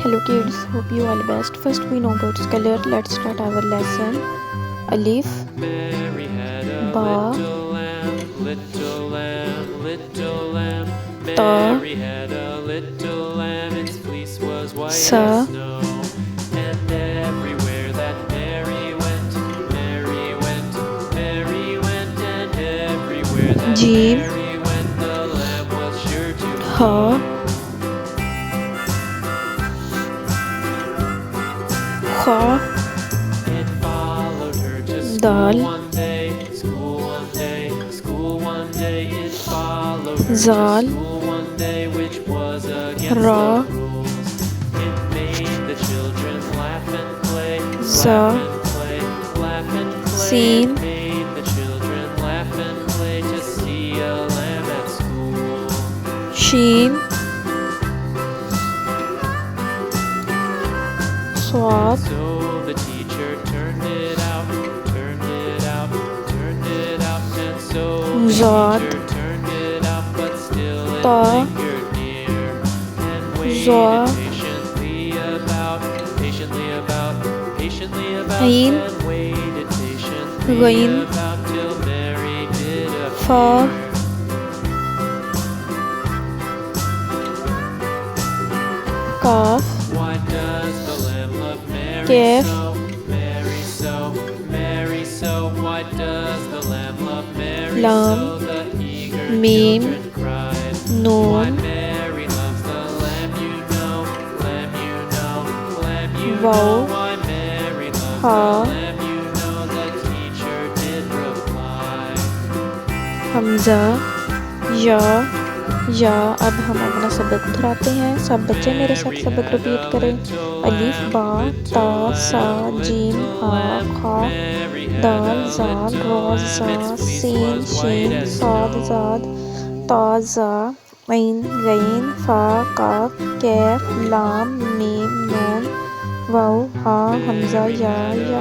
Hello kids, hope you all best. First we know about color. Let's start our lesson. Alif, Mary had a Ba, little lamb, little lamb, little lamb. Ta, Mary had a little lamb, its fleece was white Sa, as snow. And everywhere that Mary went, Mary went, Mary went, and everywhere that Jeem, Mary went, the lamb was sure to Ha, go. Kha, It followed her to school Dal, one day, school one day, school one day. It followed her Zal, to school one day, which was against Ra, the rules. It made the children laugh and play, Za, laugh and play, laugh and play. Sin, It made the children laugh and play to see a lamb at school. Sheen, Swat, So the teacher turned it out, turned it out, turned it out, and so the Zod, teacher turned it out, but still it Ta, lingered near and Zwa, waited patiently about, Ain, and waited patiently Gain, about till Mary did Fa, appear. Kaf, Why does the lamb love Mary Kef, so? Mary so, Mary so. Why does the lamb love Mary Lam, so? The eager Mim, children cried. Why Noon, Mary loves the lamb, you know, lamb, you know, lamb, you Wow, know. Why Mary loves Ha, the lamb, you know. The teacher did reply. Hamza, या। अब हम अपना सबक दोहराते हैं। सब बच्चे मेरे साथ सबक रिपीट करें। अलिफ, बा, ता, सा, जीम, हा, खा, दाल, जाल, रा, जा, सीन, शीन, साद, जाद, ता, जा, ऐन, गैन, फा, काफ, कैफ, लाम, मीम, नून, वाव, हा, हमजा, या।